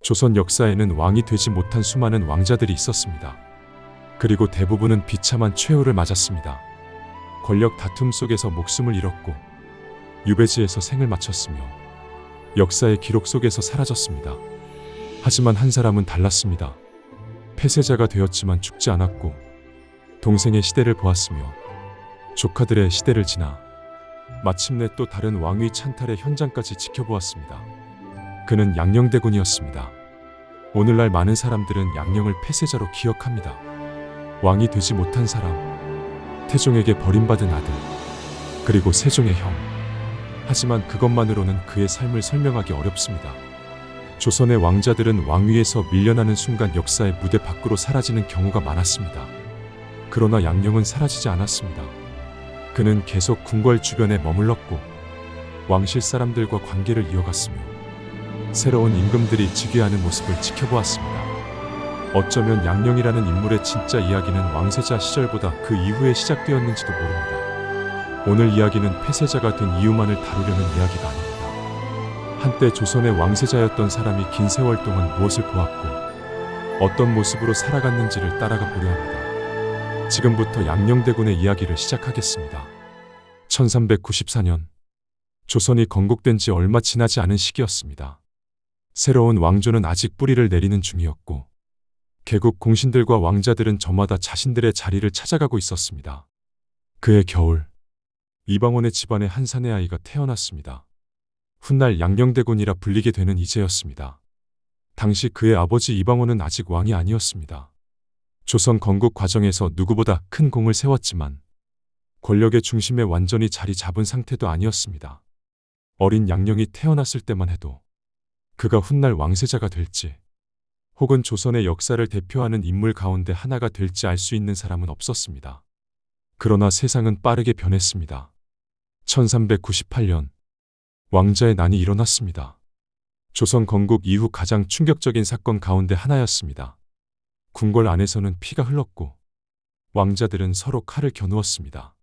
조선 역사에는 왕이 되지 못한 수많은 왕자들이 있었습니다. 그리고 대부분은 비참한 최후를 맞았습니다. 권력 다툼 속에서 목숨을 잃었고 유배지에서 생을 마쳤으며 역사의 기록 속에서 사라졌습니다. 하지만 한 사람은 달랐습니다. 폐쇄자가 되었지만 죽지 않았고 동생의 시대를 보았으며 조카들의 시대를 지나 마침내 또 다른 왕위 찬탈의 현장까지 지켜보았습니다. 그는 양녕대군이었습니다. 오늘날 많은 사람들은 양녕을 폐쇄자로 기억합니다. 왕이 되지 못한 사람, 태종에게 버림받은 아들, 그리고 세종의 형. 하지만 그것만으로는 그의 삶을 설명하기 어렵습니다. 조선의 왕자들은 왕위에서 밀려나는 순간 역사의 무대 밖으로 사라지는 경우가 많았습니다. 그러나 양녕은 사라지지 않았습니다. 그는 계속 궁궐 주변에 머물렀고 왕실 사람들과 관계를 이어갔으며 새로운 임금들이 즉위하는 모습을 지켜보았습니다. 어쩌면 양녕이라는 인물의 진짜 이야기는 왕세자 시절보다 그 이후에 시작되었는지도 모릅니다. 오늘 이야기는 폐쇄자가 된 이유만을 다루려는 이야기가 아닙니다. 한때 조선의 왕세자였던 사람이 긴 세월 동안 무엇을 보았고 어떤 모습으로 살아갔는지를 따라가 보려 합니다. 지금부터 양녕대군의 이야기를 시작하겠습니다. 1394년 조선이 건국된 지 얼마 지나지 않은 시기였습니다. 새로운 왕조는 아직 뿌리를 내리는 중이었고 개국 공신들과 왕자들은 저마다 자신들의 자리를 찾아가고 있었습니다. 그해 겨울 이방원의 집안에 한 사내 아이가 태어났습니다. 훗날 양녕대군이라 불리게 되는 이제였습니다. 당시 그의 아버지 이방원은 아직 왕이 아니었습니다. 조선 건국 과정에서 누구보다 큰 공을 세웠지만 권력의 중심에 완전히 자리 잡은 상태도 아니었습니다. 어린 양녕이 태어났을 때만 해도 그가 훗날 왕세자가 될지 혹은 조선의 역사를 대표하는 인물 가운데 하나가 될지 알 수 있는 사람은 없었습니다. 그러나 세상은 빠르게 변했습니다. 1398년 왕자의 난이 일어났습니다. 조선 건국 이후 가장 충격적인 사건 가운데 하나였습니다. 궁궐 안에서는 피가 흘렀고 왕자들은 서로 칼을 겨누었습니다.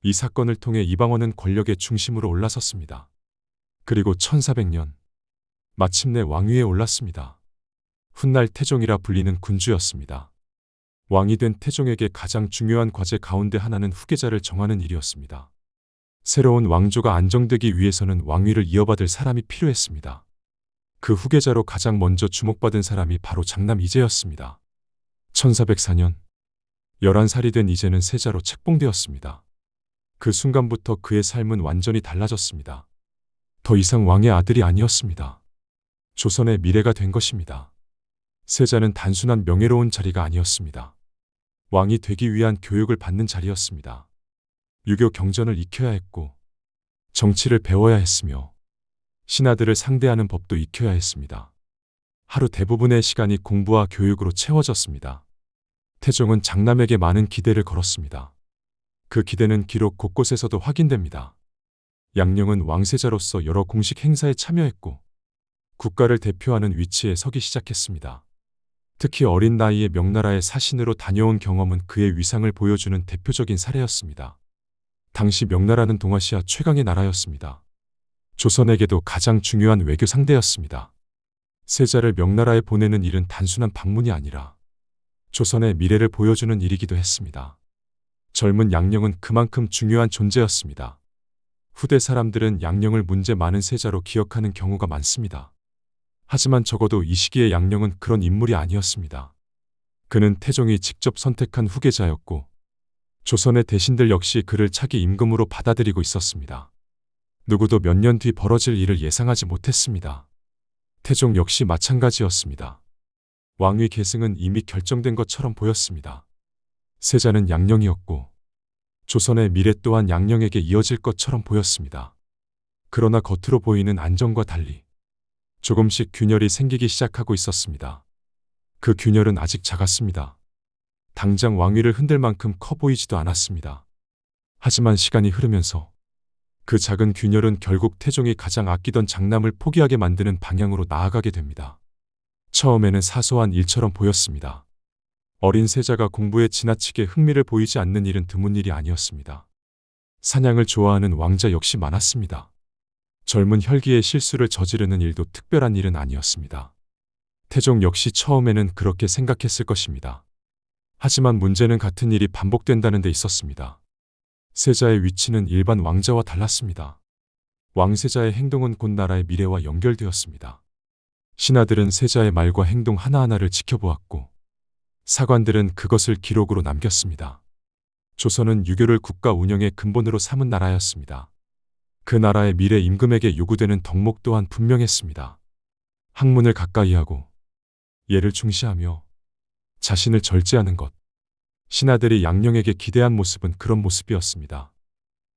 이 사건을 통해 이방원은 권력의 중심으로 올라섰습니다. 그리고 1400년 마침내 왕위에 올랐습니다. 훗날 태종이라 불리는 군주였습니다. 왕이 된 태종에게 가장 중요한 과제 가운데 하나는 후계자를 정하는 일이었습니다. 새로운 왕조가 안정되기 위해서는 왕위를 이어받을 사람이 필요했습니다. 그 후계자로 가장 먼저 주목받은 사람이 바로 장남 이제였습니다. 1404년 11살이 된 이제는 세자로 책봉되었습니다. 그 순간부터 그의 삶은 완전히 달라졌습니다. 더 이상 왕의 아들이 아니었습니다. 조선의 미래가 된 것입니다. 세자는 단순한 명예로운 자리가 아니었습니다. 왕이 되기 위한 교육을 받는 자리였습니다. 유교 경전을 익혀야 했고 정치를 배워야 했으며 신하들을 상대하는 법도 익혀야 했습니다. 하루 대부분의 시간이 공부와 교육으로 채워졌습니다. 태종은 장남에게 많은 기대를 걸었습니다. 그 기대는 기록 곳곳에서도 확인됩니다. 양녕은 왕세자로서 여러 공식 행사에 참여했고 국가를 대표하는 위치에 서기 시작했습니다. 특히 어린 나이에 명나라의 사신으로 다녀온 경험은 그의 위상을 보여주는 대표적인 사례였습니다. 당시 명나라는 동아시아 최강의 나라였습니다. 조선에게도 가장 중요한 외교 상대였습니다. 세자를 명나라에 보내는 일은 단순한 방문이 아니라 조선의 미래를 보여주는 일이기도 했습니다. 젊은 양녕은 그만큼 중요한 존재였습니다. 후대 사람들은 양녕을 문제 많은 세자로 기억하는 경우가 많습니다. 하지만 적어도 이 시기의 양녕은 그런 인물이 아니었습니다. 그는 태종이 직접 선택한 후계자였고 조선의 대신들 역시 그를 차기 임금으로 받아들이고 있었습니다. 누구도 몇 년 뒤 벌어질 일을 예상하지 못했습니다. 태종 역시 마찬가지였습니다. 왕위 계승은 이미 결정된 것처럼 보였습니다. 세자는 양녕이었고 조선의 미래 또한 양녕에게 이어질 것처럼 보였습니다. 그러나 겉으로 보이는 안정과 달리 조금씩 균열이 생기기 시작하고 있었습니다. 그 균열은 아직 작았습니다. 당장 왕위를 흔들 만큼 커 보이지도 않았습니다. 하지만 시간이 흐르면서 그 작은 균열은 결국 태종이 가장 아끼던 장남을 포기하게 만드는 방향으로 나아가게 됩니다. 처음에는 사소한 일처럼 보였습니다. 어린 세자가 공부에 지나치게 흥미를 보이지 않는 일은 드문 일이 아니었습니다. 사냥을 좋아하는 왕자 역시 많았습니다. 젊은 혈기에 실수를 저지르는 일도 특별한 일은 아니었습니다. 태종 역시 처음에는 그렇게 생각했을 것입니다. 하지만 문제는 같은 일이 반복된다는 데 있었습니다. 세자의 위치는 일반 왕자와 달랐습니다. 왕세자의 행동은 곧 나라의 미래와 연결되었습니다. 신하들은 세자의 말과 행동 하나하나를 지켜보았고 사관들은 그것을 기록으로 남겼습니다. 조선은 유교를 국가 운영의 근본으로 삼은 나라였습니다. 그 나라의 미래 임금에게 요구되는 덕목 또한 분명했습니다. 학문을 가까이 하고 예를 중시하며 자신을 절제하는 것. 신하들이 양령에게 기대한 모습은 그런 모습이었습니다.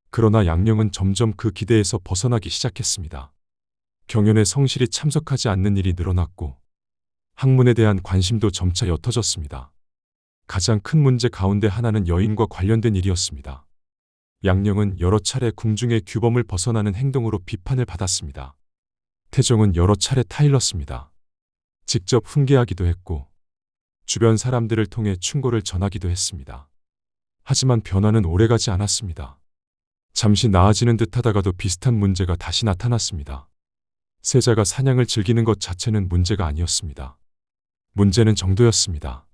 그러나 양령은 점점 그 기대에서 벗어나기 시작했습니다. 경연에 성실히 참석하지 않는 일이 늘어났고 학문에 대한 관심도 점차 옅어졌습니다. 가장 큰 문제 가운데 하나는 여인과 관련된 일이었습니다. 양령은 여러 차례 궁중의 규범을 벗어나는 행동으로 비판을 받았습니다. 태종은 여러 차례 타일렀습니다. 직접 훈계하기도 했고 주변 사람들을 통해 충고를 전하기도 했습니다. 하지만 변화는 오래가지 않았습니다. 잠시 나아지는 듯 하다가도 비슷한 문제가 다시 나타났습니다. 세자가 사냥을 즐기는 것 자체는 문제가 아니었습니다. 문제는 정도였습니다.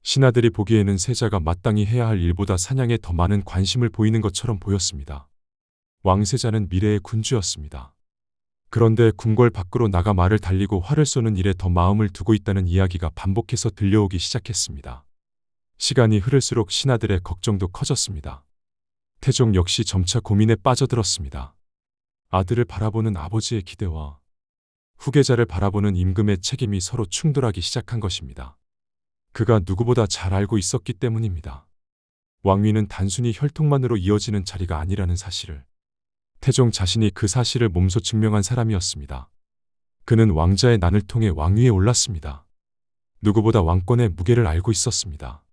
신하들이 보기에는 세자가 마땅히 해야 할 일보다 사냥에 더 많은 관심을 보이는 것처럼 보였습니다. 왕세자는 미래의 군주였습니다. 그런데 궁궐 밖으로 나가 말을 달리고 활을 쏘는 일에 더 마음을 두고 있다는 이야기가 반복해서 들려오기 시작했습니다. 시간이 흐를수록 신하들의 걱정도 커졌습니다. 태종 역시 점차 고민에 빠져들었습니다. 아들을 바라보는 아버지의 기대와 후계자를 바라보는 임금의 책임이 서로 충돌하기 시작한 것입니다. 그가 누구보다 잘 알고 있었기 때문입니다. 왕위는 단순히 혈통만으로 이어지는 자리가 아니라는 사실을. 태종 자신이 그 사실을 몸소 증명한 사람이었습니다. 그는 왕자의 난을 통해 왕위에 올랐습니다. 누구보다 왕권의 무게를 알고 있었습니다.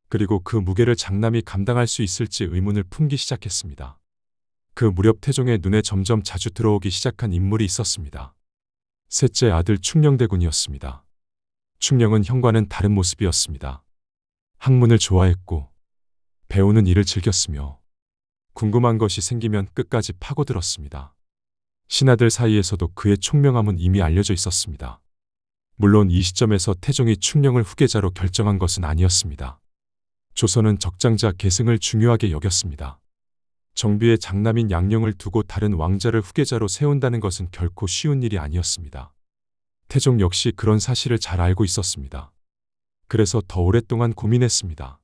그리고 그 무게를 장남이 감당할 수 있을지 의문을 품기 시작했습니다. 그 무렵 태종의 눈에 점점 자주 들어오기 시작한 인물이 있었습니다. 셋째 아들 충녕대군이었습니다. 충녕은 형과는 다른 모습이었습니다. 학문을 좋아했고 배우는 일을 즐겼으며 궁금한 것이 생기면 끝까지 파고들었습니다. 신하들 사이에서도 그의 총명함은 이미 알려져 있었습니다. 물론 이 시점에서 태종이 충녕을 후계자로 결정한 것은 아니었습니다. 조선은 적장자 계승을 중요하게 여겼습니다. 정비의 장남인 양령을 두고 다른 왕자를 후계자로 세운다는 것은 결코 쉬운 일이 아니었습니다. 태종 역시 그런 사실을 잘 알고 있었습니다. 그래서 더 오랫동안 고민했습니다.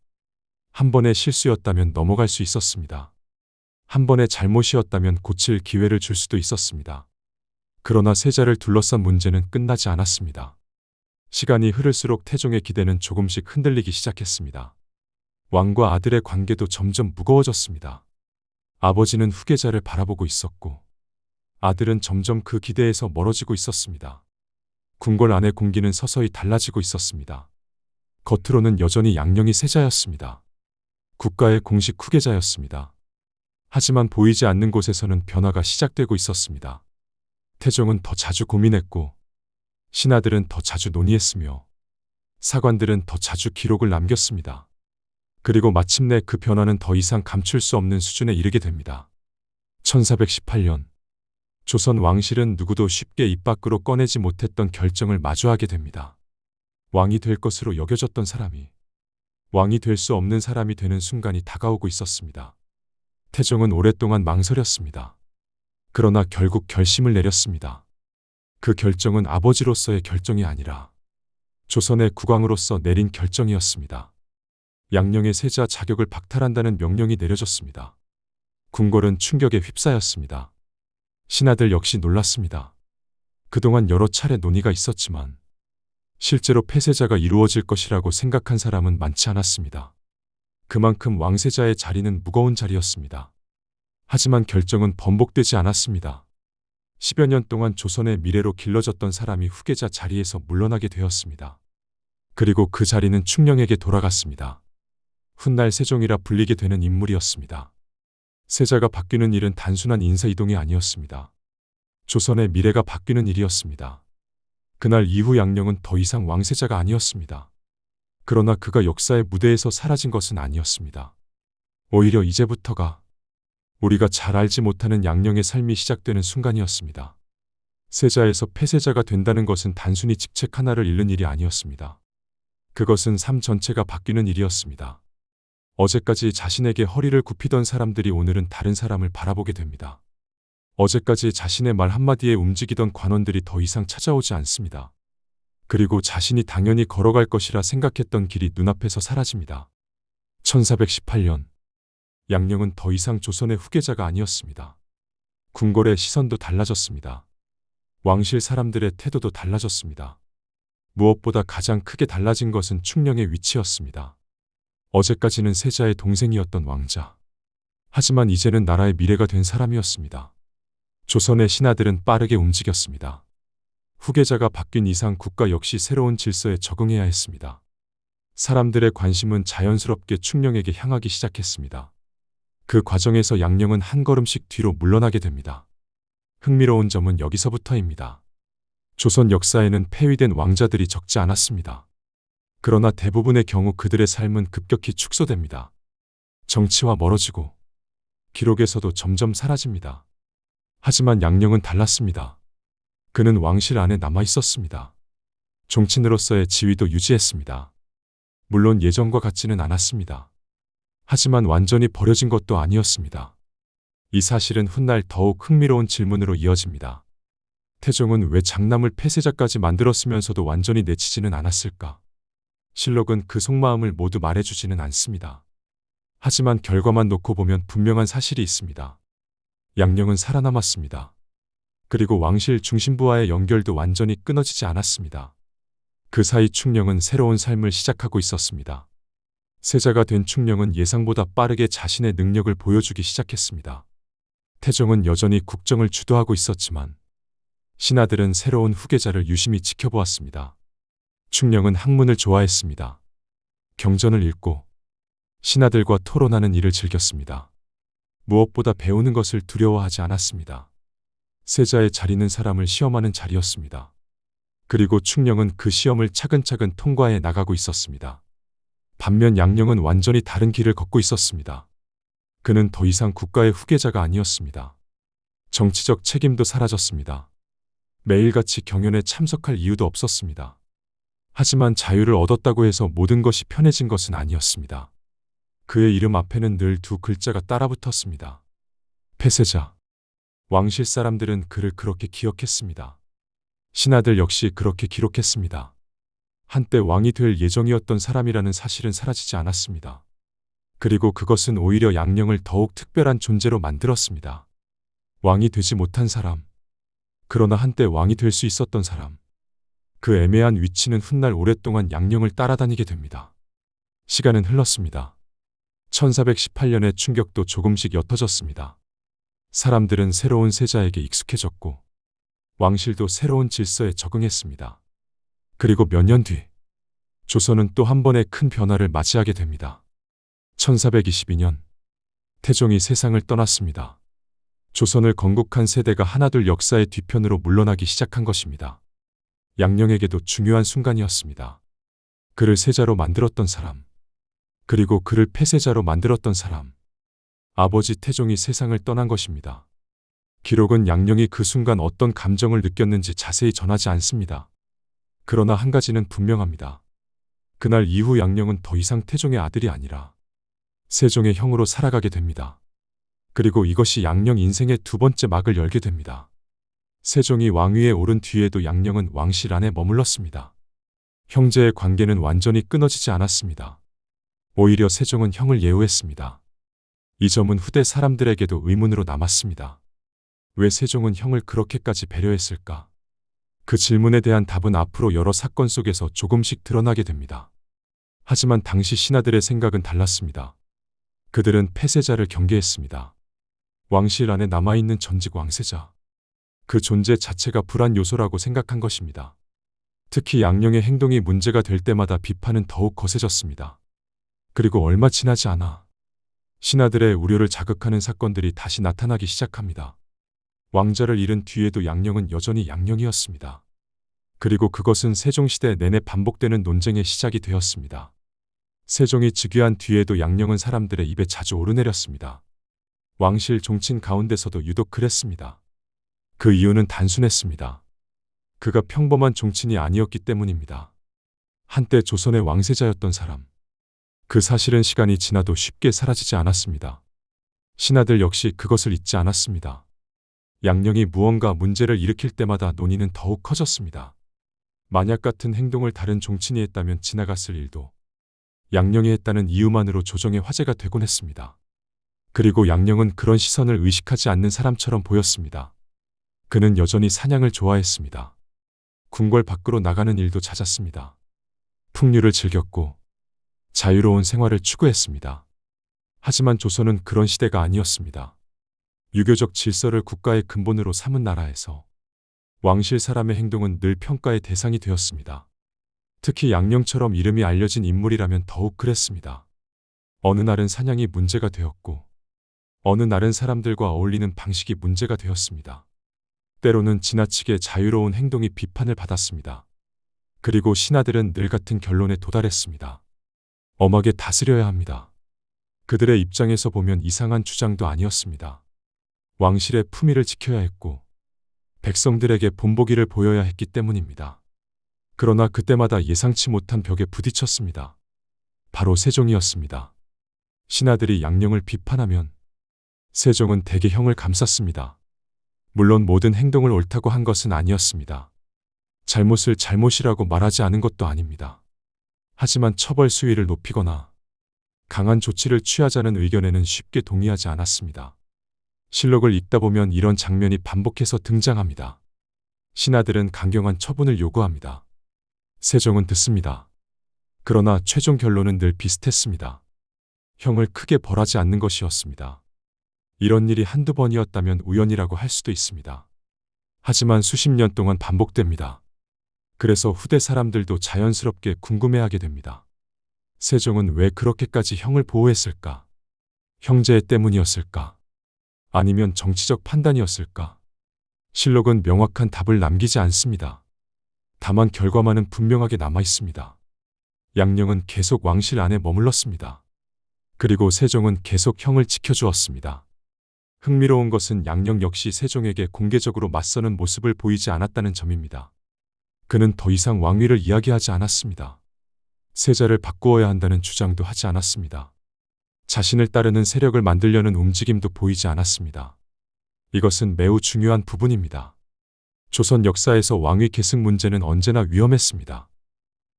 한 번의 실수였다면 넘어갈 수 있었습니다. 한 번의 잘못이었다면 고칠 기회를 줄 수도 있었습니다. 그러나 세자를 둘러싼 문제는 끝나지 않았습니다. 시간이 흐를수록 태종의 기대는 조금씩 흔들리기 시작했습니다. 왕과 아들의 관계도 점점 무거워졌습니다. 아버지는 후계자를 바라보고 있었고 아들은 점점 그 기대에서 멀어지고 있었습니다. 궁궐 안의 공기는 서서히 달라지고 있었습니다. 겉으로는 여전히 양령이 세자였습니다. 국가의 공식 후계자였습니다. 하지만 보이지 않는 곳에서는 변화가 시작되고 있었습니다. 태종은 더 자주 고민했고 신하들은 더 자주 논의했으며 사관들은 더 자주 기록을 남겼습니다. 그리고 마침내 그 변화는 더 이상 감출 수 없는 수준에 이르게 됩니다. 1418년 조선 왕실은 누구도 쉽게 입 밖으로 꺼내지 못했던 결정을 마주하게 됩니다. 왕이 될 것으로 여겨졌던 사람이 왕이 될 수 없는 사람이 되는 순간이 다가오고 있었습니다. 태종은 오랫동안 망설였습니다. 그러나 결국 결심을 내렸습니다. 그 결정은 아버지로서의 결정이 아니라 조선의 국왕으로서 내린 결정이었습니다. 양령의 세자 자격을 박탈한다는 명령이 내려졌습니다. 궁궐은 충격에 휩싸였습니다. 신하들 역시 놀랐습니다. 그동안 여러 차례 논의가 있었지만 실제로 폐쇄자가 이루어질 것이라고 생각한 사람은 많지 않았습니다. 그만큼 왕세자의 자리는 무거운 자리였습니다. 하지만 결정은 번복되지 않았습니다. 10여 년 동안 조선의 미래로 길러졌던 사람이 후계자 자리에서 물러나게 되었습니다. 그리고 그 자리는 충령에게 돌아갔습니다. 훗날 세종이라 불리게 되는 인물이었습니다. 세자가 바뀌는 일은 단순한 인사이동이 아니었습니다. 조선의 미래가 바뀌는 일이었습니다. 그날 이후 양령은 더 이상 왕세자가 아니었습니다. 그러나 그가 역사의 무대에서 사라진 것은 아니었습니다. 오히려 이제부터가 우리가 잘 알지 못하는 양령의 삶이 시작되는 순간이었습니다. 세자에서 폐세자가 된다는 것은 단순히 직책 하나를 잃는 일이 아니었습니다. 그것은 삶 전체가 바뀌는 일이었습니다. 어제까지 자신에게 허리를 굽히던 사람들이 오늘은 다른 사람을 바라보게 됩니다. 어제까지 자신의 말 한마디에 움직이던 관원들이 더 이상 찾아오지 않습니다. 그리고 자신이 당연히 걸어갈 것이라 생각했던 길이 눈앞에서 사라집니다. 1418년, 양령은 더 이상 조선의 후계자가 아니었습니다. 궁궐의 시선도 달라졌습니다. 왕실 사람들의 태도도 달라졌습니다. 무엇보다 가장 크게 달라진 것은 충령의 위치였습니다. 어제까지는 세자의 동생이었던 왕자. 하지만 이제는 나라의 미래가 된 사람이었습니다. 조선의 신하들은 빠르게 움직였습니다. 후계자가 바뀐 이상 국가 역시 새로운 질서에 적응해야 했습니다. 사람들의 관심은 자연스럽게 충령에게 향하기 시작했습니다. 그 과정에서 양령은 한 걸음씩 뒤로 물러나게 됩니다. 흥미로운 점은 여기서부터입니다. 조선 역사에는 폐위된 왕자들이 적지 않았습니다. 그러나 대부분의 경우 그들의 삶은 급격히 축소됩니다. 정치와 멀어지고 기록에서도 점점 사라집니다. 하지만 양령은 달랐습니다. 그는 왕실 안에 남아 있었습니다. 종친으로서의 지위도 유지했습니다. 물론 예전과 같지는 않았습니다. 하지만 완전히 버려진 것도 아니었습니다. 이 사실은 훗날 더욱 흥미로운 질문으로 이어집니다. 태종은 왜 장남을 폐세자까지 만들었으면서도 완전히 내치지는 않았을까? 실록은 그 속마음을 모두 말해주지는 않습니다. 하지만 결과만 놓고 보면 분명한 사실이 있습니다. 양령은 살아남았습니다. 그리고 왕실 중심부와의 연결도 완전히 끊어지지 않았습니다. 그 사이 충령은 새로운 삶을 시작하고 있었습니다. 세자가 된 충령은 예상보다 빠르게 자신의 능력을 보여주기 시작했습니다. 태종은 여전히 국정을 주도하고 있었지만 신하들은 새로운 후계자를 유심히 지켜보았습니다. 충령은 학문을 좋아했습니다. 경전을 읽고 신하들과 토론하는 일을 즐겼습니다. 무엇보다 배우는 것을 두려워하지 않았습니다. 세자의 자리는 사람을 시험하는 자리였습니다. 그리고 충령은 그 시험을 차근차근 통과해 나가고 있었습니다. 반면 양령은 완전히 다른 길을 걷고 있었습니다. 그는 더 이상 국가의 후계자가 아니었습니다. 정치적 책임도 사라졌습니다. 매일같이 경연에 참석할 이유도 없었습니다. 하지만 자유를 얻었다고 해서 모든 것이 편해진 것은 아니었습니다. 그의 이름 앞에는 늘 두 글자가 따라붙었습니다. 폐세자. 왕실 사람들은 그를 그렇게 기억했습니다. 신하들 역시 그렇게 기록했습니다. 한때 왕이 될 예정이었던 사람이라는 사실은 사라지지 않았습니다. 그리고 그것은 오히려 양령을 더욱 특별한 존재로 만들었습니다. 왕이 되지 못한 사람. 그러나 한때 왕이 될 수 있었던 사람. 그 애매한 위치는 훗날 오랫동안 양령을 따라다니게 됩니다. 시간은 흘렀습니다. 1418년의 충격도 조금씩 옅어졌습니다. 사람들은 새로운 세자에게 익숙해졌고 왕실도 새로운 질서에 적응했습니다. 그리고 몇 년 뒤 조선은 또 한 번의 큰 변화를 맞이하게 됩니다. 1422년 태종이 세상을 떠났습니다. 조선을 건국한 세대가 하나둘 역사의 뒤편으로 물러나기 시작한 것입니다. 양령에게도 중요한 순간이었습니다. 그를 세자로 만들었던 사람, 그리고 그를 폐세자로 만들었던 사람, 아버지 태종이 세상을 떠난 것입니다. 기록은 양령이 그 순간 어떤 감정을 느꼈는지 자세히 전하지 않습니다. 그러나 한 가지는 분명합니다. 그날 이후 양령은 더 이상 태종의 아들이 아니라 세종의 형으로 살아가게 됩니다. 그리고 이것이 양령 인생의 두 번째 막을 열게 됩니다. 세종이 왕위에 오른 뒤에도 양령은 왕실 안에 머물렀습니다. 형제의 관계는 완전히 끊어지지 않았습니다. 오히려 세종은 형을 예우했습니다. 이 점은 후대 사람들에게도 의문으로 남았습니다. 왜 세종은 형을 그렇게까지 배려했을까? 그 질문에 대한 답은 앞으로 여러 사건 속에서 조금씩 드러나게 됩니다. 하지만 당시 신하들의 생각은 달랐습니다. 그들은 폐세자를 경계했습니다. 왕실 안에 남아있는 전직 왕세자. 그 존재 자체가 불안 요소라고 생각한 것입니다. 특히 양령의 행동이 문제가 될 때마다 비판은 더욱 거세졌습니다. 그리고 얼마 지나지 않아 신하들의 우려를 자극하는 사건들이 다시 나타나기 시작합니다. 왕자를 잃은 뒤에도 양령은 여전히 양령이었습니다. 그리고 그것은 세종시대 내내 반복되는 논쟁의 시작이 되었습니다. 세종이 즉위한 뒤에도 양령은 사람들의 입에 자주 오르내렸습니다. 왕실 종친 가운데서도 유독 그랬습니다. 그 이유는 단순했습니다. 그가 평범한 종친이 아니었기 때문입니다. 한때 조선의 왕세자였던 사람. 그 사실은 시간이 지나도 쉽게 사라지지 않았습니다. 신하들 역시 그것을 잊지 않았습니다. 양령이 무언가 문제를 일으킬 때마다 논의는 더욱 커졌습니다. 만약 같은 행동을 다른 종친이 했다면 지나갔을 일도 양령이 했다는 이유만으로 조정의 화제가 되곤 했습니다. 그리고 양령은 그런 시선을 의식하지 않는 사람처럼 보였습니다. 그는 여전히 사냥을 좋아했습니다. 궁궐 밖으로 나가는 일도 잦았습니다. 풍류를 즐겼고 자유로운 생활을 추구했습니다. 하지만 조선은 그런 시대가 아니었습니다. 유교적 질서를 국가의 근본으로 삼은 나라에서 왕실 사람의 행동은 늘 평가의 대상이 되었습니다. 특히 양령처럼 이름이 알려진 인물이라면 더욱 그랬습니다. 어느 날은 사냥이 문제가 되었고 어느 날은 사람들과 어울리는 방식이 문제가 되었습니다. 때로는 지나치게 자유로운 행동이 비판을 받았습니다. 그리고 신하들은 늘 같은 결론에 도달했습니다. 엄하게 다스려야 합니다. 그들의 입장에서 보면 이상한 주장도 아니었습니다. 왕실의 품위를 지켜야 했고 백성들에게 본보기를 보여야 했기 때문입니다. 그러나 그때마다 예상치 못한 벽에 부딪혔습니다. 바로 세종이었습니다. 신하들이 양령을 비판하면 세종은 대개 형을 감쌌습니다. 물론 모든 행동을 옳다고 한 것은 아니었습니다. 잘못을 잘못이라고 말하지 않은 것도 아닙니다. 하지만 처벌 수위를 높이거나 강한 조치를 취하자는 의견에는 쉽게 동의하지 않았습니다. 실록을 읽다 보면 이런 장면이 반복해서 등장합니다. 신하들은 강경한 처분을 요구합니다. 세종은 듣습니다. 그러나 최종 결론은 늘 비슷했습니다. 형을 크게 벌하지 않는 것이었습니다. 이런 일이 한두 번이었다면 우연이라고 할 수도 있습니다. 하지만 수십 년 동안 반복됩니다. 그래서 후대 사람들도 자연스럽게 궁금해하게 됩니다. 세종은 왜 그렇게까지 형을 보호했을까? 형제 때문이었을까? 아니면 정치적 판단이었을까? 실록은 명확한 답을 남기지 않습니다. 다만 결과만은 분명하게 남아 있습니다. 양령은 계속 왕실 안에 머물렀습니다. 그리고 세종은 계속 형을 지켜주었습니다. 흥미로운 것은 양령 역시 세종에게 공개적으로 맞서는 모습을 보이지 않았다는 점입니다. 그는 더 이상 왕위를 이야기하지 않았습니다. 세자를 바꾸어야 한다는 주장도 하지 않았습니다. 자신을 따르는 세력을 만들려는 움직임도 보이지 않았습니다. 이것은 매우 중요한 부분입니다. 조선 역사에서 왕위 계승 문제는 언제나 위험했습니다.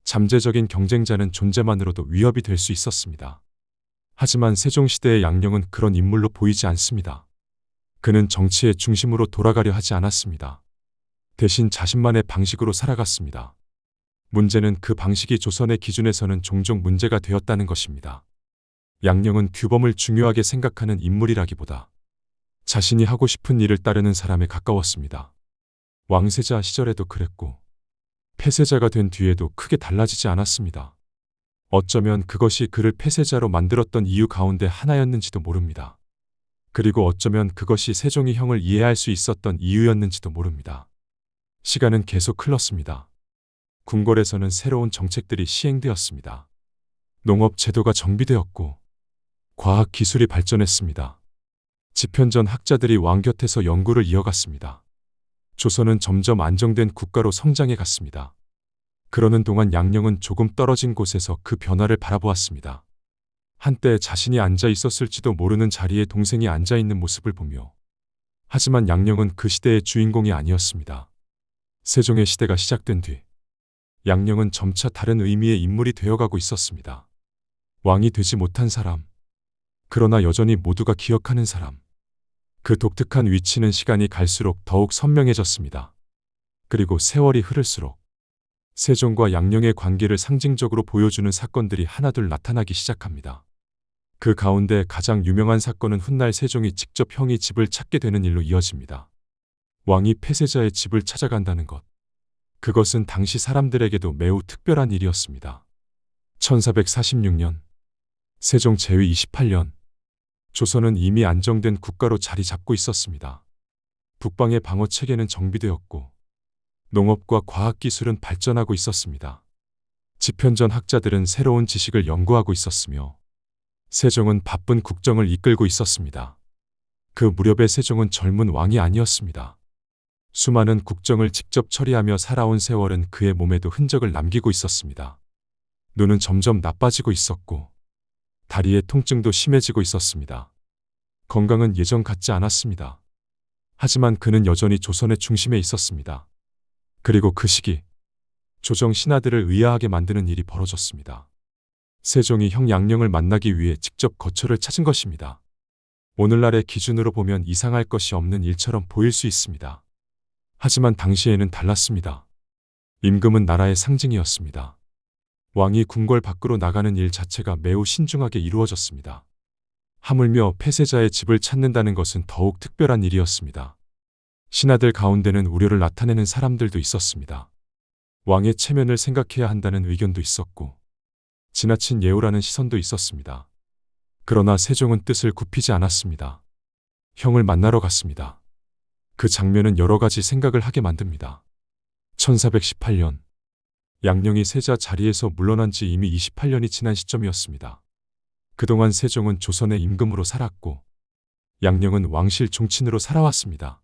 잠재적인 경쟁자는 존재만으로도 위협이 될 수 있었습니다. 하지만 세종시대의 양령은 그런 인물로 보이지 않습니다. 그는 정치의 중심으로 돌아가려 하지 않았습니다. 대신 자신만의 방식으로 살아갔습니다. 문제는 그 방식이 조선의 기준에서는 종종 문제가 되었다는 것입니다. 양령은 규범을 중요하게 생각하는 인물이라기보다 자신이 하고 싶은 일을 따르는 사람에 가까웠습니다. 왕세자 시절에도 그랬고 폐세자가 된 뒤에도 크게 달라지지 않았습니다. 어쩌면 그것이 그를 폐세자로 만들었던 이유 가운데 하나였는지도 모릅니다. 그리고 어쩌면 그것이 세종이 형을 이해할 수 있었던 이유였는지도 모릅니다. 시간은 계속 흘렀습니다. 궁궐에서는 새로운 정책들이 시행되었습니다. 농업 제도가 정비되었고 과학 기술이 발전했습니다. 집현전 학자들이 왕 곁에서 연구를 이어갔습니다. 조선은 점점 안정된 국가로 성장해 갔습니다. 그러는 동안 양령은 조금 떨어진 곳에서 그 변화를 바라보았습니다. 한때 자신이 앉아 있었을지도 모르는 자리에 동생이 앉아 있는 모습을 보며 하지만 양령은 그 시대의 주인공이 아니었습니다. 세종의 시대가 시작된 뒤 양령은 점차 다른 의미의 인물이 되어가고 있었습니다. 왕이 되지 못한 사람, 그러나 여전히 모두가 기억하는 사람. 그 독특한 위치는 시간이 갈수록 더욱 선명해졌습니다. 그리고 세월이 흐를수록 세종과 양령의 관계를 상징적으로 보여주는 사건들이 하나둘 나타나기 시작합니다. 그 가운데 가장 유명한 사건은 훗날 세종이 직접 형이 집을 찾게 되는 일로 이어집니다. 왕이 폐세자의 집을 찾아간다는 것. 그것은 당시 사람들에게도 매우 특별한 일이었습니다. 1446년, 세종 제위 28년, 조선은 이미 안정된 국가로 자리 잡고 있었습니다. 북방의 방어 체계는 정비되었고 농업과 과학기술은 발전하고 있었습니다. 집현전 학자들은 새로운 지식을 연구하고 있었으며 세종은 바쁜 국정을 이끌고 있었습니다. 그 무렵의 세종은 젊은 왕이 아니었습니다. 수많은 국정을 직접 처리하며 살아온 세월은 그의 몸에도 흔적을 남기고 있었습니다. 눈은 점점 나빠지고 있었고 다리의 통증도 심해지고 있었습니다. 건강은 예전 같지 않았습니다. 하지만 그는 여전히 조선의 중심에 있었습니다. 그리고 그 시기 조정 신하들을 의아하게 만드는 일이 벌어졌습니다. 세종이 형 양령을 만나기 위해 직접 거처를 찾은 것입니다. 오늘날의 기준으로 보면 이상할 것이 없는 일처럼 보일 수 있습니다. 하지만 당시에는 달랐습니다. 임금은 나라의 상징이었습니다. 왕이 궁궐 밖으로 나가는 일 자체가 매우 신중하게 이루어졌습니다. 하물며 폐쇄자의 집을 찾는다는 것은 더욱 특별한 일이었습니다. 신하들 가운데는 우려를 나타내는 사람들도 있었습니다. 왕의 체면을 생각해야 한다는 의견도 있었고 지나친 예우라는 시선도 있었습니다. 그러나 세종은 뜻을 굽히지 않았습니다. 형을 만나러 갔습니다. 그 장면은 여러 가지 생각을 하게 만듭니다. 1418년 양령이 세자 자리에서 물러난 지 이미 28년이 지난 시점이었습니다. 그동안 세종은 조선의 임금으로 살았고 양령은 왕실 종친으로 살아왔습니다.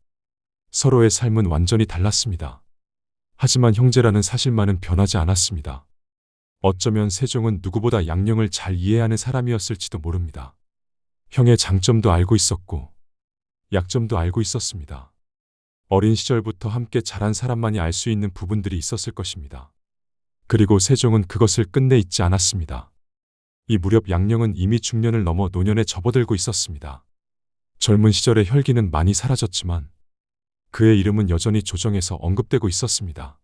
서로의 삶은 완전히 달랐습니다. 하지만 형제라는 사실만은 변하지 않았습니다. 어쩌면 세종은 누구보다 양령을 잘 이해하는 사람이었을지도 모릅니다. 형의 장점도 알고 있었고 약점도 알고 있었습니다. 어린 시절부터 함께 자란 사람만이 알 수 있는 부분들이 있었을 것입니다. 그리고 세종은 그것을 끝내 잊지 않았습니다. 이 무렵 양령은 이미 중년을 넘어 노년에 접어들고 있었습니다. 젊은 시절의 혈기는 많이 사라졌지만 그의 이름은 여전히 조정에서 언급되고 있었습니다.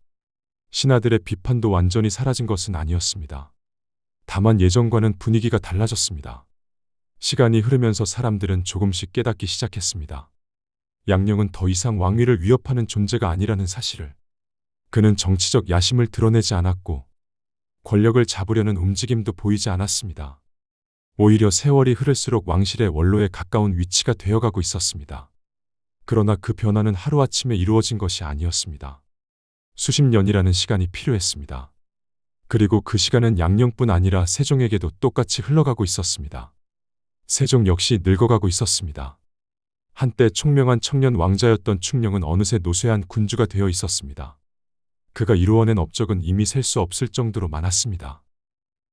신하들의 비판도 완전히 사라진 것은 아니었습니다. 다만 예전과는 분위기가 달라졌습니다. 시간이 흐르면서 사람들은 조금씩 깨닫기 시작했습니다. 양령은 더 이상 왕위를 위협하는 존재가 아니라는 사실을. 그는 정치적 야심을 드러내지 않았고 권력을 잡으려는 움직임도 보이지 않았습니다. 오히려 세월이 흐를수록 왕실의 원로에 가까운 위치가 되어가고 있었습니다. 그러나 그 변화는 하루아침에 이루어진 것이 아니었습니다. 수십 년이라는 시간이 필요했습니다. 그리고 그 시간은 양령뿐 아니라 세종에게도 똑같이 흘러가고 있었습니다. 세종 역시 늙어가고 있었습니다. 한때 총명한 청년 왕자였던 충령은 어느새 노쇠한 군주가 되어 있었습니다. 그가 이루어낸 업적은 이미 셀 수 없을 정도로 많았습니다.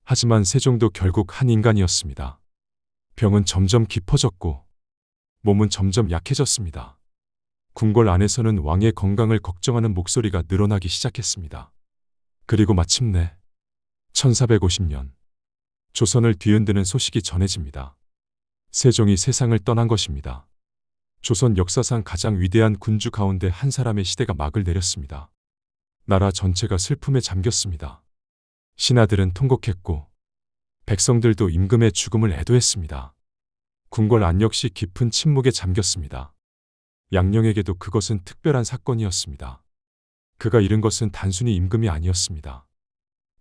하지만 세종도 결국 한 인간이었습니다. 병은 점점 깊어졌고 몸은 점점 약해졌습니다. 궁궐 안에서는 왕의 건강을 걱정하는 목소리가 늘어나기 시작했습니다. 그리고 마침내 1450년 조선을 뒤흔드는 소식이 전해집니다. 세종이 세상을 떠난 것입니다. 조선 역사상 가장 위대한 군주 가운데 한 사람의 시대가 막을 내렸습니다. 나라 전체가 슬픔에 잠겼습니다. 신하들은 통곡했고 백성들도 임금의 죽음을 애도했습니다. 궁궐 안 역시 깊은 침묵에 잠겼습니다. 양령에게도 그것은 특별한 사건이었습니다. 그가 잃은 것은 단순히 임금이 아니었습니다.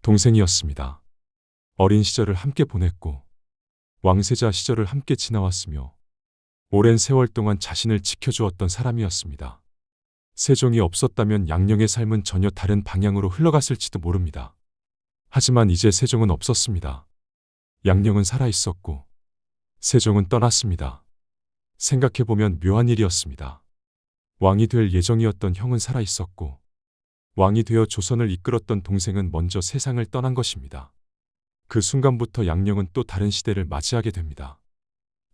동생이었습니다. 어린 시절을 함께 보냈고 왕세자 시절을 함께 지나왔으며 오랜 세월 동안 자신을 지켜주었던 사람이었습니다. 세종이 없었다면 양령의 삶은 전혀 다른 방향으로 흘러갔을지도 모릅니다. 하지만 이제 세종은 없었습니다. 양령은 살아있었고 세종은 떠났습니다. 생각해보면 묘한 일이었습니다. 왕이 될 예정이었던 형은 살아있었고 왕이 되어 조선을 이끌었던 동생은 먼저 세상을 떠난 것입니다. 그 순간부터 양령은 또 다른 시대를 맞이하게 됩니다.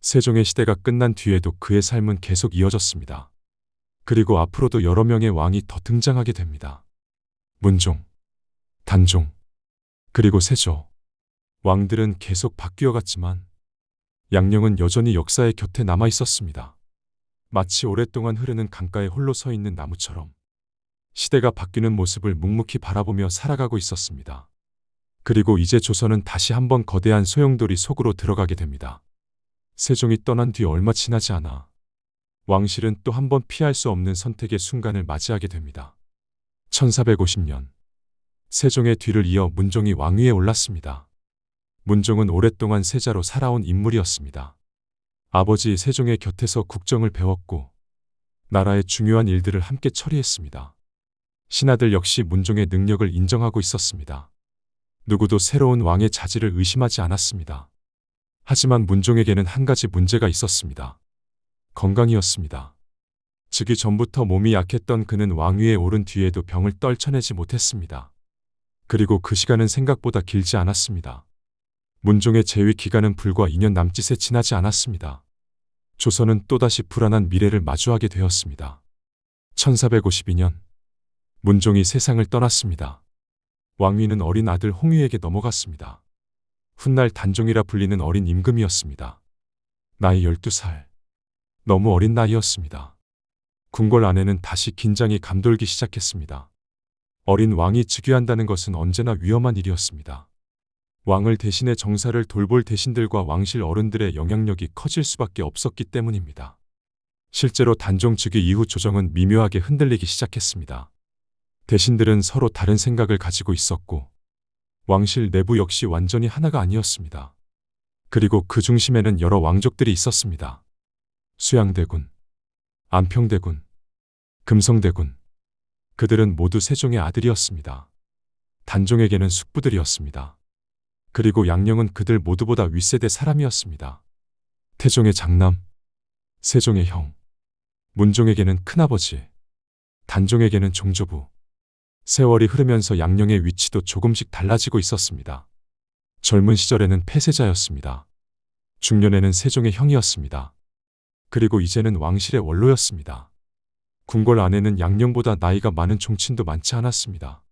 세종의 시대가 끝난 뒤에도 그의 삶은 계속 이어졌습니다. 그리고 앞으로도 여러 명의 왕이 더 등장하게 됩니다. 문종, 단종, 그리고 세조. 왕들은 계속 바뀌어갔지만 양령은 여전히 역사의 곁에 남아 있었습니다. 마치 오랫동안 흐르는 강가에 홀로 서 있는 나무처럼 시대가 바뀌는 모습을 묵묵히 바라보며 살아가고 있었습니다. 그리고 이제 조선은 다시 한번 거대한 소용돌이 속으로 들어가게 됩니다. 세종이 떠난 뒤 얼마 지나지 않아 왕실은 또 한 번 피할 수 없는 선택의 순간을 맞이하게 됩니다. 1450년 세종의 뒤를 이어 문종이 왕위에 올랐습니다. 문종은 오랫동안 세자로 살아온 인물이었습니다. 아버지 세종의 곁에서 국정을 배웠고 나라의 중요한 일들을 함께 처리했습니다. 신하들 역시 문종의 능력을 인정하고 있었습니다. 누구도 새로운 왕의 자질을 의심하지 않았습니다. 하지만 문종에게는 한 가지 문제가 있었습니다. 건강이었습니다. 즉위 전부터 몸이 약했던 그는 왕위에 오른 뒤에도 병을 떨쳐내지 못했습니다. 그리고 그 시간은 생각보다 길지 않았습니다. 문종의 재위 기간은 불과 2년 남짓에 지나지 않았습니다. 조선은 또다시 불안한 미래를 마주하게 되었습니다. 1452년 문종이 세상을 떠났습니다. 왕위는 어린 아들 홍유에게 넘어갔습니다. 훗날 단종이라 불리는 어린 임금이었습니다. 나이 12살. 너무 어린 나이였습니다. 궁궐 안에는 다시 긴장이 감돌기 시작했습니다. 어린 왕이 즉위한다는 것은 언제나 위험한 일이었습니다. 왕을 대신해 정사를 돌볼 대신들과 왕실 어른들의 영향력이 커질 수밖에 없었기 때문입니다. 실제로 단종 즉위 이후 조정은 미묘하게 흔들리기 시작했습니다. 대신들은 서로 다른 생각을 가지고 있었고 왕실 내부 역시 완전히 하나가 아니었습니다. 그리고 그 중심에는 여러 왕족들이 있었습니다. 수양대군, 안평대군, 금성대군. 그들은 모두 세종의 아들이었습니다. 단종에게는 숙부들이었습니다. 그리고 양령은 그들 모두보다 윗세대 사람이었습니다. 태종의 장남, 세종의 형, 문종에게는 큰아버지, 단종에게는 종조부. 세월이 흐르면서 양령의 위치도 조금씩 달라지고 있었습니다. 젊은 시절에는 폐세자였습니다. 중년에는 세종의 형이었습니다. 그리고 이제는 왕실의 원로였습니다. 궁궐 안에는 양령보다 나이가 많은 종친도 많지 않았습니다.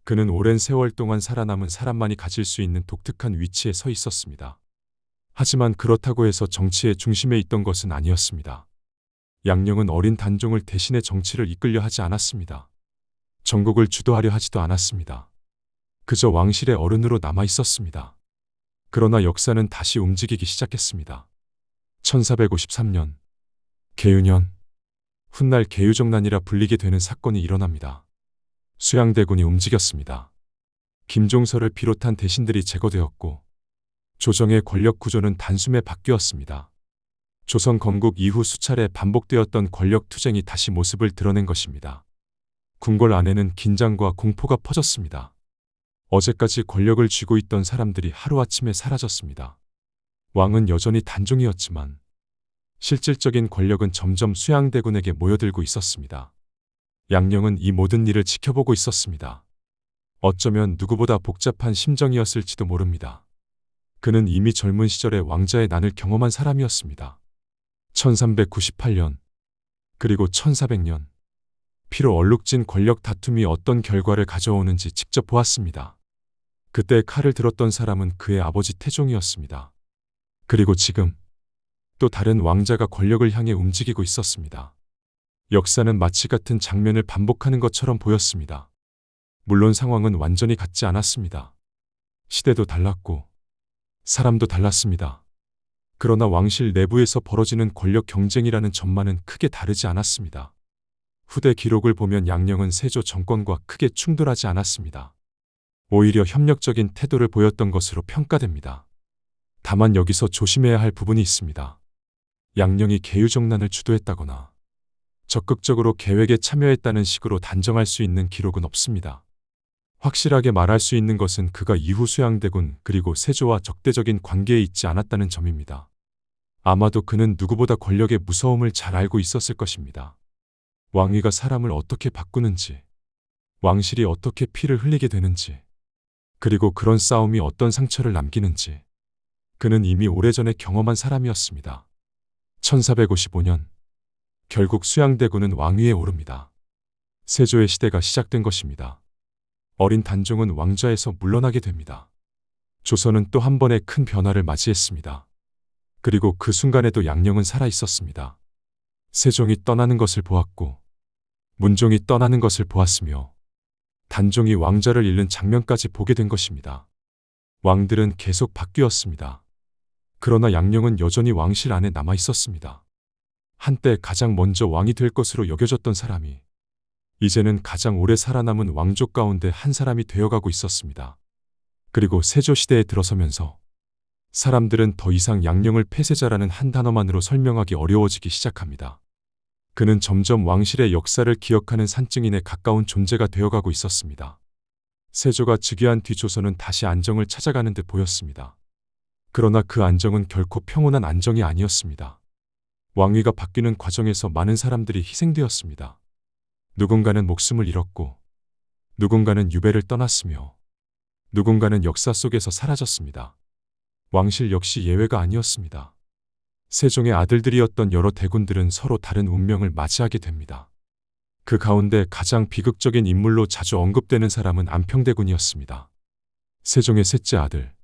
그는 오랜 세월 동안 살아남은 사람만이 가질 수 있는 독특한 위치에 서 있었습니다. 하지만 그렇다고 해서 정치의 중심에 있던 것은 아니었습니다. 양령은 어린 단종을 대신해 정치를 이끌려 하지 않았습니다. 전국을 주도하려 하지도 않았습니다. 그저 왕실의 어른으로 남아 있었습니다. 그러나 역사는 다시 움직이기 시작했습니다. 1453년 개유년, 훗날 개유정난이라 불리게 되는 사건이 일어납니다. 수양대군이 움직였습니다. 김종서를 비롯한 대신들이 제거되었고 조정의 권력 구조는 단숨에 바뀌었습니다. 조선 건국 이후 수차례 반복되었던 권력 투쟁이 다시 모습을 드러낸 것입니다. 궁궐 안에는 긴장과 공포가 퍼졌습니다. 어제까지 권력을 쥐고 있던 사람들이 하루아침에 사라졌습니다. 왕은 여전히 단종이었지만 실질적인 권력은 점점 수양대군에게 모여들고 있었습니다. 양령은 이 모든 일을 지켜보고 있었습니다. 어쩌면 누구보다 복잡한 심정이었을지도 모릅니다. 그는 이미 젊은 시절에 왕자의 난을 경험한 사람이었습니다. 1398년 그리고 1400년 피로 얼룩진 권력 다툼이 어떤 결과를 가져오는지 직접 보았습니다. 그때 칼을 들었던 사람은 그의 아버지 태종이었습니다. 그리고 지금 또 다른 왕자가 권력을 향해 움직이고 있었습니다. 역사는 마치 같은 장면을 반복하는 것처럼 보였습니다. 물론 상황은 완전히 같지 않았습니다. 시대도 달랐고 사람도 달랐습니다. 그러나 왕실 내부에서 벌어지는 권력 경쟁이라는 점만은 크게 다르지 않았습니다. 후대 기록을 보면 양령은 세조 정권과 크게 충돌하지 않았습니다. 오히려 협력적인 태도를 보였던 것으로 평가됩니다. 다만 여기서 조심해야 할 부분이 있습니다. 양령이 개유정난을 주도했다거나 적극적으로 계획에 참여했다는 식으로 단정할 수 있는 기록은 없습니다. 확실하게 말할 수 있는 것은 그가 이후 수양대군 그리고 세조와 적대적인 관계에 있지 않았다는 점입니다. 아마도 그는 누구보다 권력의 무서움을 잘 알고 있었을 것입니다. 왕위가 사람을 어떻게 바꾸는지, 왕실이 어떻게 피를 흘리게 되는지, 그리고 그런 싸움이 어떤 상처를 남기는지 그는 이미 오래전에 경험한 사람이었습니다. 1455년 결국 수양대군은 왕위에 오릅니다. 세조의 시대가 시작된 것입니다. 어린 단종은 왕좌에서 물러나게 됩니다. 조선은 또 한 번의 큰 변화를 맞이했습니다. 그리고 그 순간에도 양령은 살아 있었습니다. 세종이 떠나는 것을 보았고 문종이 떠나는 것을 보았으며 단종이 왕좌를 잃는 장면까지 보게 된 것입니다. 왕들은 계속 바뀌었습니다. 그러나 양령은 여전히 왕실 안에 남아 있었습니다. 한때 가장 먼저 왕이 될 것으로 여겨졌던 사람이 이제는 가장 오래 살아남은 왕족 가운데 한 사람이 되어가고 있었습니다. 그리고 세조시대에 들어서면서 사람들은 더 이상 양령을 폐쇄자라는 한 단어만으로 설명하기 어려워지기 시작합니다. 그는 점점 왕실의 역사를 기억하는 산증인에 가까운 존재가 되어가고 있었습니다. 세조가 즉위한 뒤 조선은 다시 안정을 찾아가는 듯 보였습니다. 그러나 그 안정은 결코 평온한 안정이 아니었습니다. 왕위가 바뀌는 과정에서 많은 사람들이 희생되었습니다. 누군가는 목숨을 잃었고, 누군가는 유배를 떠났으며, 누군가는 역사 속에서 사라졌습니다. 왕실 역시 예외가 아니었습니다. 세종의 아들들이었던 여러 대군들은 서로 다른 운명을 맞이하게 됩니다. 그 가운데 가장 비극적인 인물로 자주 언급되는 사람은 안평대군이었습니다. 세종의 셋째 아들,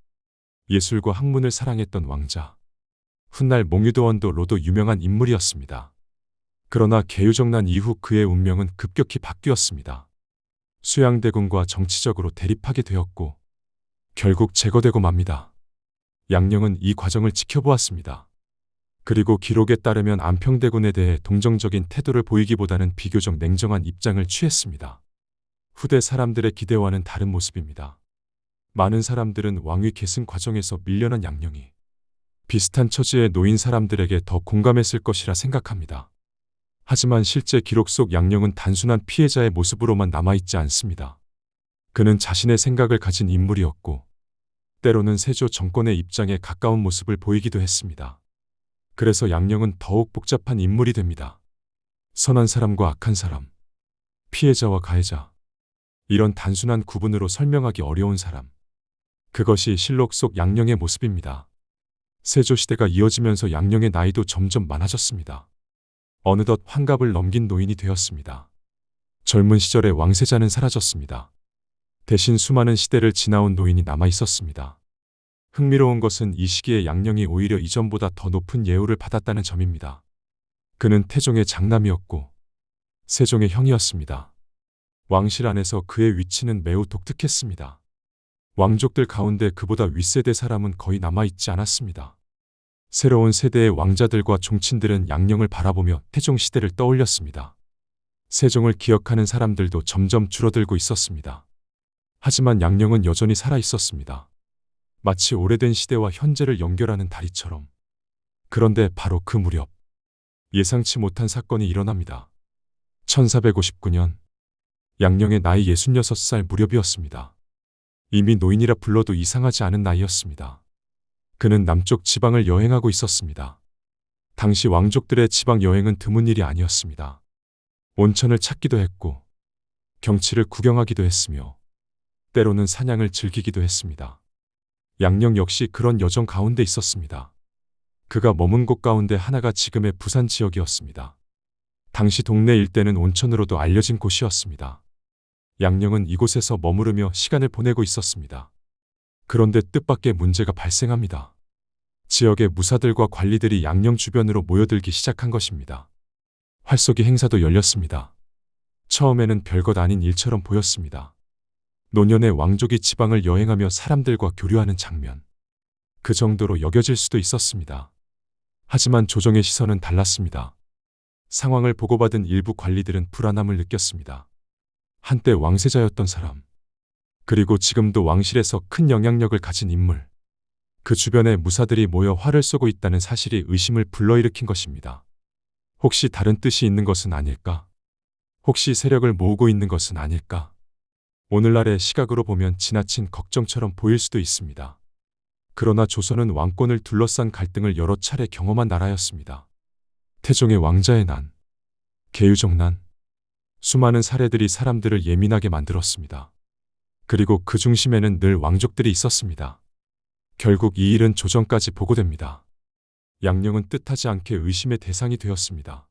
예술과 학문을 사랑했던 왕자, 훗날 몽유도원도로도 유명한 인물이었습니다. 그러나 개유정난 이후 그의 운명은 급격히 바뀌었습니다. 수양대군과 정치적으로 대립하게 되었고 결국 제거되고 맙니다. 양녕은 이 과정을 지켜보았습니다. 그리고 기록에 따르면 안평대군에 대해 동정적인 태도를 보이기보다는 비교적 냉정한 입장을 취했습니다. 후대 사람들의 기대와는 다른 모습입니다. 많은 사람들은 왕위 계승 과정에서 밀려난 양녕이 비슷한 처지에 놓인 사람들에게 더 공감했을 것이라 생각합니다. 하지만 실제 기록 속 양녕은 단순한 피해자의 모습으로만 남아있지 않습니다. 그는 자신의 생각을 가진 인물이었고 때로는 세조 정권의 입장에 가까운 모습을 보이기도 했습니다. 그래서 양녕은 더욱 복잡한 인물이 됩니다. 선한 사람과 악한 사람, 피해자와 가해자, 이런 단순한 구분으로 설명하기 어려운 사람. 그것이 실록 속 양녕의 모습입니다. 세조시대가 이어지면서 양녕의 나이도 점점 많아졌습니다. 어느덧 환갑을 넘긴 노인이 되었습니다. 젊은 시절의 왕세자는 사라졌습니다. 대신 수많은 시대를 지나온 노인이 남아 있었습니다. 흥미로운 것은 이 시기에 양녕이 오히려 이전보다 더 높은 예우를 받았다는 점입니다. 그는 태종의 장남이었고 세종의 형이었습니다. 왕실 안에서 그의 위치는 매우 독특했습니다. 왕족들 가운데 그보다 윗세대 사람은 거의 남아있지 않았습니다. 새로운 세대의 왕자들과 종친들은 양녕을 바라보며 태종 시대를 떠올렸습니다. 세종을 기억하는 사람들도 점점 줄어들고 있었습니다. 하지만 양녕은 여전히 살아 있었습니다. 마치 오래된 시대와 현재를 연결하는 다리처럼. 그런데 바로 그 무렵 예상치 못한 사건이 일어납니다. 1459년 양녕의 나이 66살 무렵이었습니다. 이미 노인이라 불러도 이상하지 않은 나이였습니다. 그는 남쪽 지방을 여행하고 있었습니다. 당시 왕족들의 지방 여행은 드문 일이 아니었습니다. 온천을 찾기도 했고 경치를 구경하기도 했으며 때로는 사냥을 즐기기도 했습니다. 양녕 역시 그런 여정 가운데 있었습니다. 그가 머문 곳 가운데 하나가 지금의 부산 지역이었습니다. 당시 동네 일대는 온천으로도 알려진 곳이었습니다. 양녕은 이곳에서 머무르며 시간을 보내고 있었습니다. 그런데 뜻밖의 문제가 발생합니다. 지역의 무사들과 관리들이 양녕 주변으로 모여들기 시작한 것입니다. 활쏘기 행사도 열렸습니다. 처음에는 별것 아닌 일처럼 보였습니다. 노년의 왕족이 지방을 여행하며 사람들과 교류하는 장면. 그 정도로 여겨질 수도 있었습니다. 하지만 조정의 시선은 달랐습니다. 상황을 보고받은 일부 관리들은 불안함을 느꼈습니다. 한때 왕세자였던 사람, 그리고 지금도 왕실에서 큰 영향력을 가진 인물, 그 주변에 무사들이 모여 활을 쏘고 있다는 사실이 의심을 불러일으킨 것입니다. 혹시 다른 뜻이 있는 것은 아닐까? 혹시 세력을 모으고 있는 것은 아닐까? 오늘날의 시각으로 보면 지나친 걱정처럼 보일 수도 있습니다. 그러나 조선은 왕권을 둘러싼 갈등을 여러 차례 경험한 나라였습니다. 태종의 왕자의 난, 개유정난, 수많은 사례들이 사람들을 예민하게 만들었습니다. 그리고 그 중심에는 늘 왕족들이 있었습니다. 결국 이 일은 조정까지 보고됩니다. 양녕은 뜻하지 않게 의심의 대상이 되었습니다.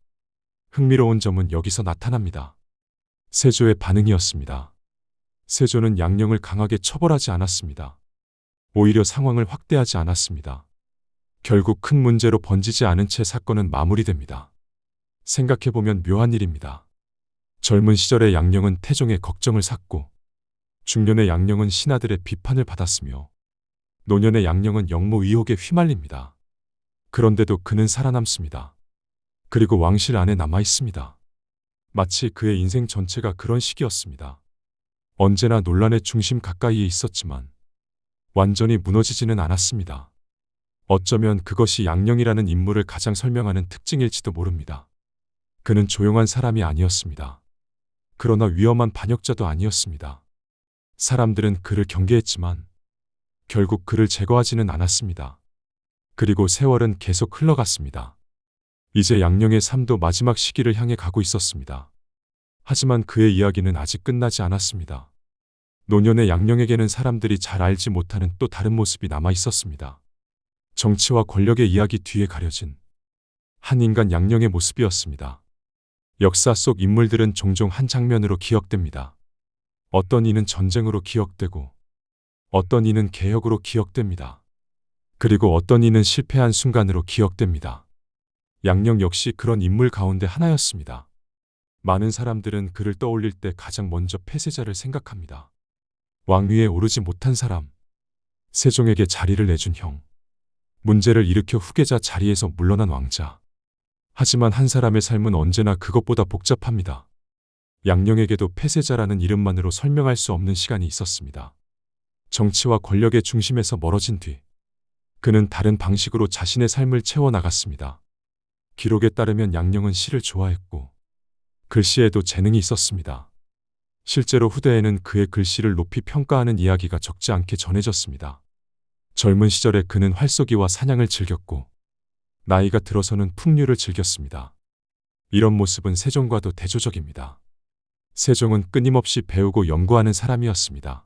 흥미로운 점은 여기서 나타납니다. 세조의 반응이었습니다. 세조는 양녕을 강하게 처벌하지 않았습니다. 오히려 상황을 확대하지 않았습니다. 결국 큰 문제로 번지지 않은 채 사건은 마무리됩니다. 생각해보면 묘한 일입니다. 젊은 시절의 양녕은 태종의 걱정을 샀고 중년의 양녕은 신하들의 비판을 받았으며 노년의 양녕은 역모 의혹에 휘말립니다. 그런데도 그는 살아남습니다. 그리고 왕실 안에 남아있습니다. 마치 그의 인생 전체가 그런 시기였습니다. 언제나 논란의 중심 가까이에 있었지만 완전히 무너지지는 않았습니다. 어쩌면 그것이 양녕이라는 인물을 가장 설명하는 특징일지도 모릅니다. 그는 조용한 사람이 아니었습니다. 그러나 위험한 반역자도 아니었습니다. 사람들은 그를 경계했지만 결국 그를 제거하지는 않았습니다. 그리고 세월은 계속 흘러갔습니다. 이제 양령의 삶도 마지막 시기를 향해 가고 있었습니다. 하지만 그의 이야기는 아직 끝나지 않았습니다. 노년의 양령에게는 사람들이 잘 알지 못하는 또 다른 모습이 남아 있었습니다. 정치와 권력의 이야기 뒤에 가려진 한 인간 양령의 모습이었습니다. 역사 속 인물들은 종종 한 장면으로 기억됩니다. 어떤 이는 전쟁으로 기억되고 어떤 이는 개혁으로 기억됩니다. 그리고 어떤 이는 실패한 순간으로 기억됩니다. 양령 역시 그런 인물 가운데 하나였습니다. 많은 사람들은 그를 떠올릴 때 가장 먼저 폐쇄자를 생각합니다. 왕위에 오르지 못한 사람, 세종에게 자리를 내준 형, 문제를 일으켜 후계자 자리에서 물러난 왕자. 하지만 한 사람의 삶은 언제나 그것보다 복잡합니다. 양령에게도 폐쇄자라는 이름만으로 설명할 수 없는 시간이 있었습니다. 정치와 권력의 중심에서 멀어진 뒤 그는 다른 방식으로 자신의 삶을 채워나갔습니다. 기록에 따르면 양령은 시를 좋아했고 글씨에도 재능이 있었습니다. 실제로 후대에는 그의 글씨를 높이 평가하는 이야기가 적지 않게 전해졌습니다. 젊은 시절에 그는 활쏘기와 사냥을 즐겼고 나이가 들어서는 풍류를 즐겼습니다. 이런 모습은 세종과도 대조적입니다. 세종은 끊임없이 배우고 연구하는 사람이었습니다.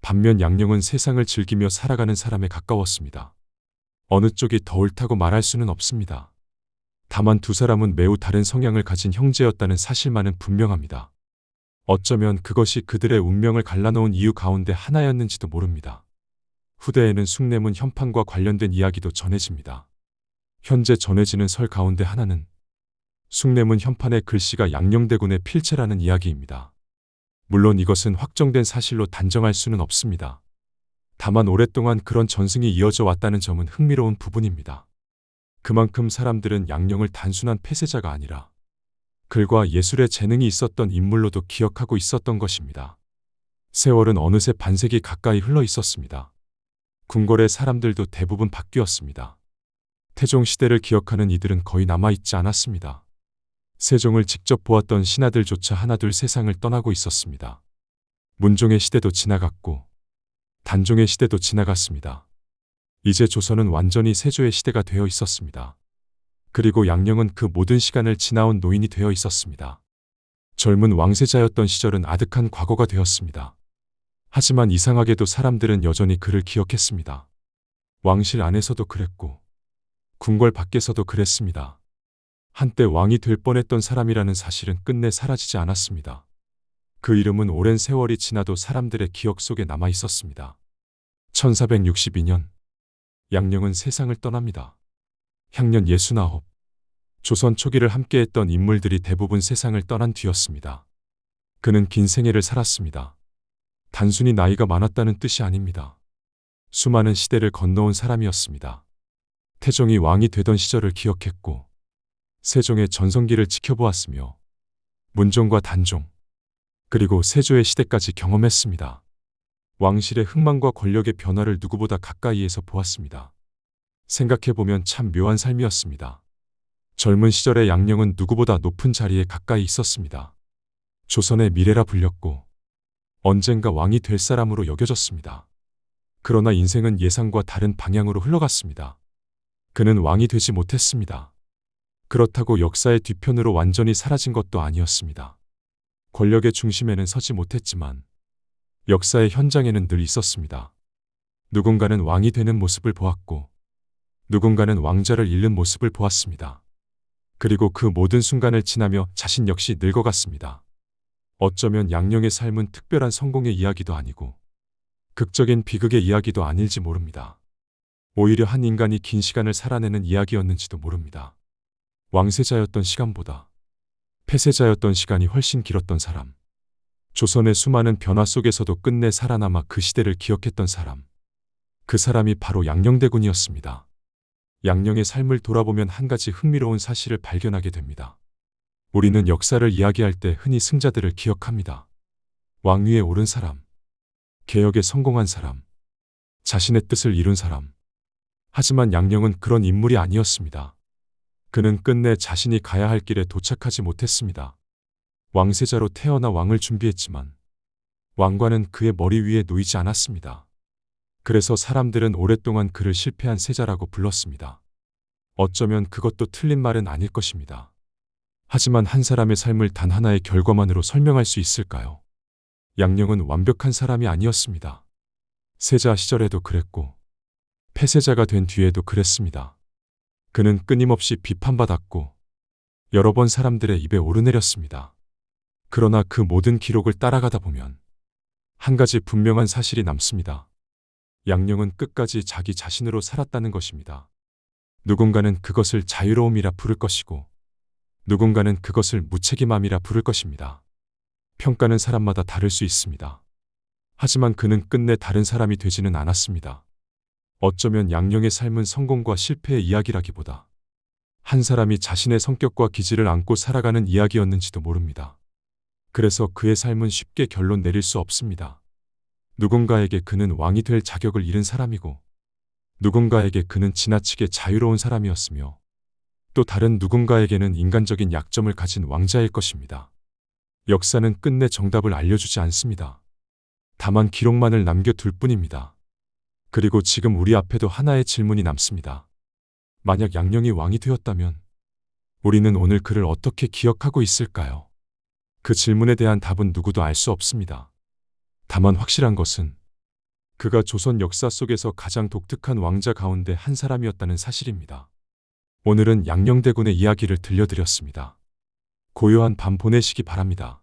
반면 양령은 세상을 즐기며 살아가는 사람에 가까웠습니다. 어느 쪽이 더 옳다고 말할 수는 없습니다. 다만 두 사람은 매우 다른 성향을 가진 형제였다는 사실만은 분명합니다. 어쩌면 그것이 그들의 운명을 갈라놓은 이유 가운데 하나였는지도 모릅니다. 후대에는 숭례문 현판과 관련된 이야기도 전해집니다. 현재 전해지는 설 가운데 하나는 숭례문 현판의 글씨가 양령대군의 필체라는 이야기입니다. 물론 이것은 확정된 사실로 단정할 수는 없습니다. 다만 오랫동안 그런 전승이 이어져 왔다는 점은 흥미로운 부분입니다. 그만큼 사람들은 양령을 단순한 폐쇄자가 아니라 글과 예술에 재능이 있었던 인물로도 기억하고 있었던 것입니다. 세월은 어느새 반세기 가까이 흘러 있었습니다. 궁궐의 사람들도 대부분 바뀌었습니다. 태종 시대를 기억하는 이들은 거의 남아있지 않았습니다. 세종을 직접 보았던 신하들조차 하나둘 세상을 떠나고 있었습니다. 문종의 시대도 지나갔고 단종의 시대도 지나갔습니다. 이제 조선은 완전히 세조의 시대가 되어 있었습니다. 그리고 양령은 그 모든 시간을 지나온 노인이 되어 있었습니다. 젊은 왕세자였던 시절은 아득한 과거가 되었습니다. 하지만 이상하게도 사람들은 여전히 그를 기억했습니다. 왕실 안에서도 그랬고 궁궐 밖에서도 그랬습니다. 한때 왕이 될 뻔했던 사람이라는 사실은 끝내 사라지지 않았습니다. 그 이름은 오랜 세월이 지나도 사람들의 기억 속에 남아 있었습니다. 1462년 양령은 세상을 떠납니다. 향년 69. 조선 초기를 함께했던 인물들이 대부분 세상을 떠난 뒤였습니다. 그는 긴 생애를 살았습니다. 단순히 나이가 많았다는 뜻이 아닙니다. 수많은 시대를 건너온 사람이었습니다. 태종이 왕이 되던 시절을 기억했고 세종의 전성기를 지켜보았으며 문종과 단종 그리고 세조의 시대까지 경험했습니다. 왕실의 흥망과 권력의 변화를 누구보다 가까이에서 보았습니다. 생각해보면 참 묘한 삶이었습니다. 젊은 시절의 양령은 누구보다 높은 자리에 가까이 있었습니다. 조선의 미래라 불렸고 언젠가 왕이 될 사람으로 여겨졌습니다. 그러나 인생은 예상과 다른 방향으로 흘러갔습니다. 그는 왕이 되지 못했습니다. 그렇다고 역사의 뒤편으로 완전히 사라진 것도 아니었습니다. 권력의 중심에는 서지 못했지만 역사의 현장에는 늘 있었습니다. 누군가는 왕이 되는 모습을 보았고 누군가는 왕자를 잃는 모습을 보았습니다. 그리고 그 모든 순간을 지나며 자신 역시 늙어갔습니다. 어쩌면 양령의 삶은 특별한 성공의 이야기도 아니고 극적인 비극의 이야기도 아닐지 모릅니다. 오히려 한 인간이 긴 시간을 살아내는 이야기였는지도 모릅니다. 왕세자였던 시간보다 폐쇄자였던 시간이 훨씬 길었던 사람. 조선의 수많은 변화 속에서도 끝내 살아남아 그 시대를 기억했던 사람. 그 사람이 바로 양령대군이었습니다. 양령의 삶을 돌아보면 한 가지 흥미로운 사실을 발견하게 됩니다. 우리는 역사를 이야기할 때 흔히 승자들을 기억합니다. 왕위에 오른 사람, 개혁에 성공한 사람, 자신의 뜻을 이룬 사람. 하지만 양령은 그런 인물이 아니었습니다. 그는 끝내 자신이 가야 할 길에 도착하지 못했습니다. 왕세자로 태어나 왕을 준비했지만 왕관은 그의 머리 위에 놓이지 않았습니다. 그래서 사람들은 오랫동안 그를 실패한 세자라고 불렀습니다. 어쩌면 그것도 틀린 말은 아닐 것입니다. 하지만 한 사람의 삶을 단 하나의 결과만으로 설명할 수 있을까요? 양령은 완벽한 사람이 아니었습니다. 세자 시절에도 그랬고 폐세자가 된 뒤에도 그랬습니다. 그는 끊임없이 비판받았고 여러 번 사람들의 입에 오르내렸습니다. 그러나 그 모든 기록을 따라가다 보면 한 가지 분명한 사실이 남습니다. 양령은 끝까지 자기 자신으로 살았다는 것입니다. 누군가는 그것을 자유로움이라 부를 것이고 누군가는 그것을 무책임함이라 부를 것입니다. 평가는 사람마다 다를 수 있습니다. 하지만 그는 끝내 다른 사람이 되지는 않았습니다. 어쩌면 양령의 삶은 성공과 실패의 이야기라기보다 한 사람이 자신의 성격과 기질을 안고 살아가는 이야기였는지도 모릅니다. 그래서 그의 삶은 쉽게 결론 내릴 수 없습니다. 누군가에게 그는 왕이 될 자격을 잃은 사람이고 누군가에게 그는 지나치게 자유로운 사람이었으며 또 다른 누군가에게는 인간적인 약점을 가진 왕자일 것입니다. 역사는 끝내 정답을 알려주지 않습니다. 다만 기록만을 남겨둘 뿐입니다. 그리고 지금 우리 앞에도 하나의 질문이 남습니다. 만약 양령이 왕이 되었다면 우리는 오늘 그를 어떻게 기억하고 있을까요? 그 질문에 대한 답은 누구도 알 수 없습니다. 다만 확실한 것은 그가 조선 역사 속에서 가장 독특한 왕자 가운데 한 사람이었다는 사실입니다. 오늘은 양령대군의 이야기를 들려드렸습니다. 고요한 밤 보내시기 바랍니다.